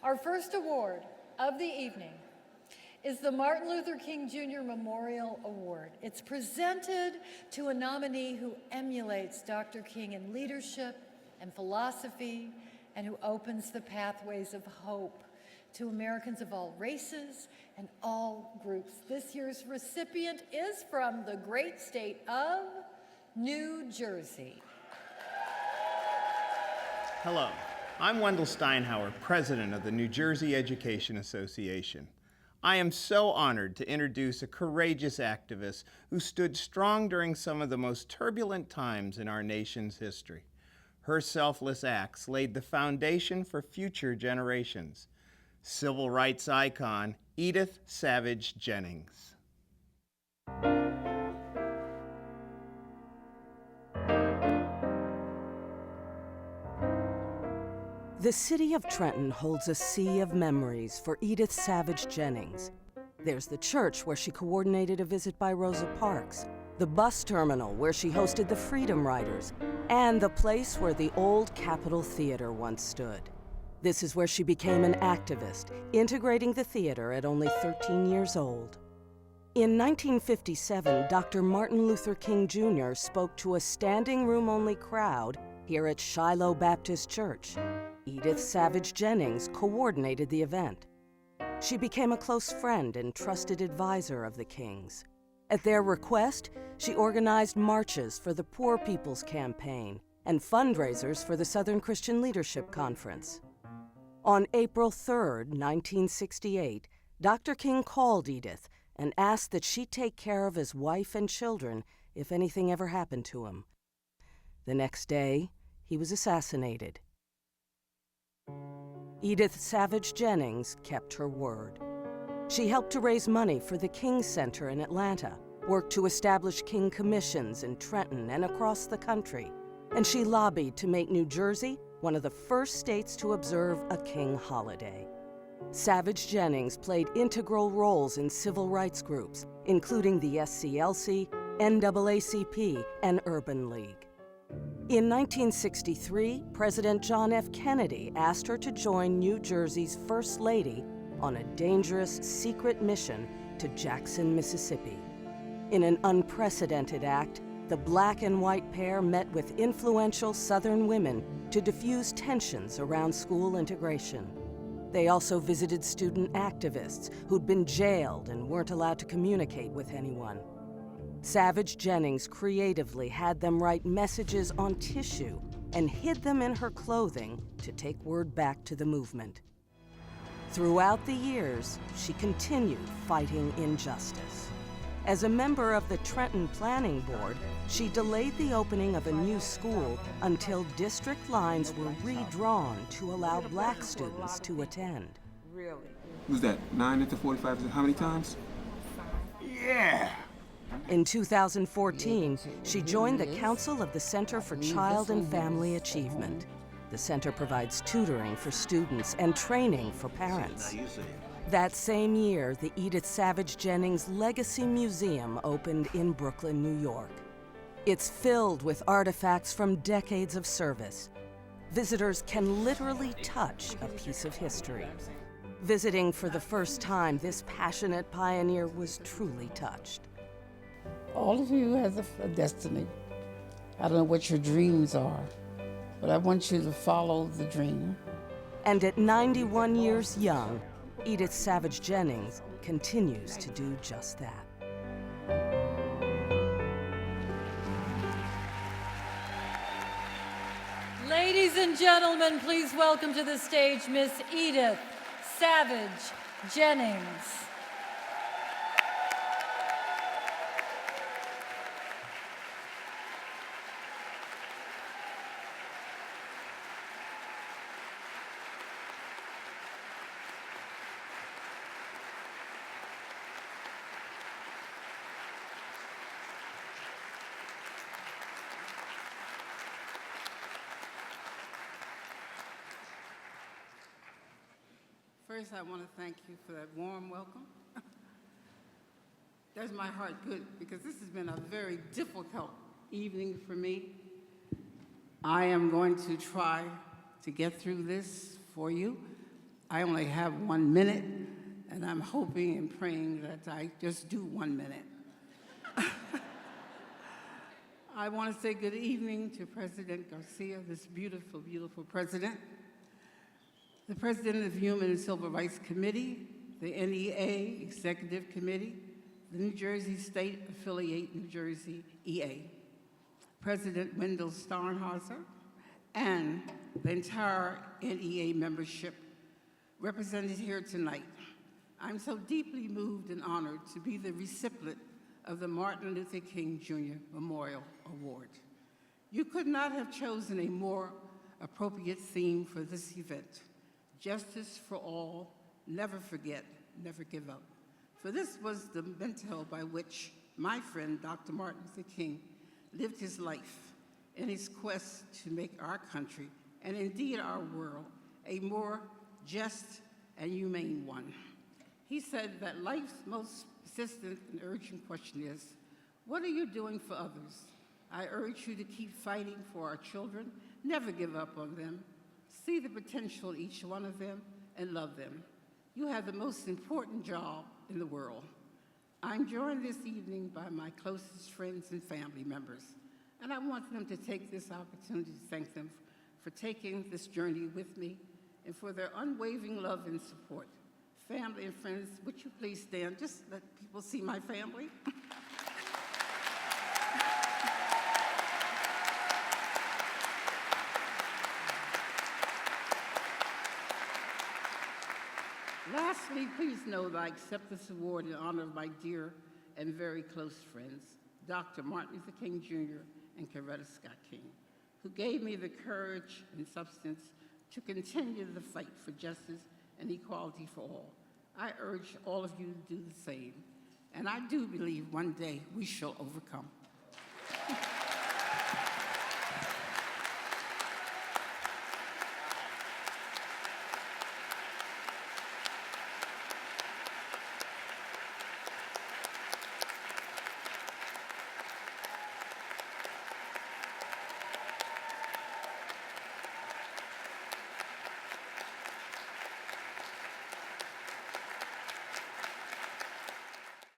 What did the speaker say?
Our first award of the evening is the Martin Luther King Jr. Memorial Award. It's presented to a nominee who emulates Dr. King in leadership and philosophy and who opens the pathways of hope to Americans of all races and all groups. This year's recipient is from the great state of New Jersey. Hello, I'm Wendell Steinhauer, president of the New Jersey Education Association. I am so honored to introduce a courageous activist who stood strong during some of the most turbulent times in our nation's history. Her selfless acts laid the foundation for future generations. Civil rights icon, Edith Savage-Jennings. The city of Trenton holds a sea of memories for Edith Savage-Jennings. There's the church where she coordinated a visit by Rosa Parks, the bus terminal where she hosted the Freedom Riders, and the place where the old Capitol Theater once stood. This is where she became an activist, integrating the theater at only 13 years old. In 1957, Dr. Martin Luther King Jr. spoke to a standing room-only crowd here at Shiloh Baptist Church. Edith Savage-Jennings coordinated the event. She became a close friend and trusted advisor of the Kings. At their request, she organized marches for the Poor People's Campaign and fundraisers for the Southern Christian Leadership Conference. On April 3, 1968, Dr. King called Edith and asked that she take care of his wife and children if anything ever happened to him. The next day, he was assassinated. Edith Savage-Jennings kept her word. She helped to raise money for the King Center in Atlanta, worked to establish King Commissions in Trenton and across the country, and she lobbied to make New Jersey one of the first states to observe a King holiday. Savage-Jennings played integral roles in civil rights groups, including the SCLC, NAACP, and Urban League. In 1963, President John F. Kennedy asked her to join New Jersey's First Lady on a dangerous, secret mission to Jackson, Mississippi. In an unprecedented act, the black and white pair met with influential Southern women to diffuse tensions around school integration. They also visited student activists who'd been jailed and weren't allowed to communicate with anyone. Savage-Jennings creatively had them write messages on tissue and hid them in her clothing to take word back to the movement. Throughout the years, she continued fighting injustice. As a member of the Trenton Planning Board, she delayed the opening of a new school until district lines were redrawn to allow black students to attend. Really? Was that 9 into 45? How many times? Yeah! In 2014, she joined the Council of the Center for Child and Family Achievement. The center provides tutoring for students and training for parents. That same year, the Edith Savage-Jennings Legacy Museum opened in Brooklyn, New York. It's filled with artifacts from decades of service. Visitors can literally touch a piece of history. Visiting for the first time, this passionate pioneer was truly touched. All of you have a destiny. I don't know what your dreams are, but I want you to follow the dream. And at 91 years young, Edith Savage-Jennings continues to do just that. Ladies and gentlemen, please welcome to the stage Miss Edith Savage-Jennings. First, I want to thank you for that warm welcome. Does my heart good, because this has been a very difficult evening for me. I am going to try to get through this for you. I only have 1 minute, and I'm hoping and praying that I just do 1 minute. I want to say good evening to President Garcia, this beautiful, beautiful president, the president of the Human and Civil Rights Committee, the NEA Executive Committee, the New Jersey State Affiliate New Jersey EA, President Wendell Starnhauser, and the entire NEA membership represented here tonight. I'm so deeply moved and honored to be the recipient of the Martin Luther King Jr. Memorial Award. You could not have chosen a more appropriate theme for this event. Justice for all, never forget, never give up. For this was the motto by which my friend, Dr. Martin Luther King, lived his life in his quest to make our country, and indeed our world, a more just and humane one. He said that life's most persistent and urgent question is, what are you doing for others? I urge you to keep fighting for our children, never give up on them, see the potential in each one of them, and love them. You have the most important job in the world. I'm joined this evening by my closest friends and family members, and I want them to take this opportunity to thank them for taking this journey with me and for their unwavering love and support. Family and friends, would you please stand? Just let people see my family. Lastly, please know that I accept this award in honor of my dear and very close friends, Dr. Martin Luther King Jr. and Coretta Scott King, who gave me the courage and substance to continue the fight for justice and equality for all. I urge all of you to do the same, and I do believe one day we shall overcome.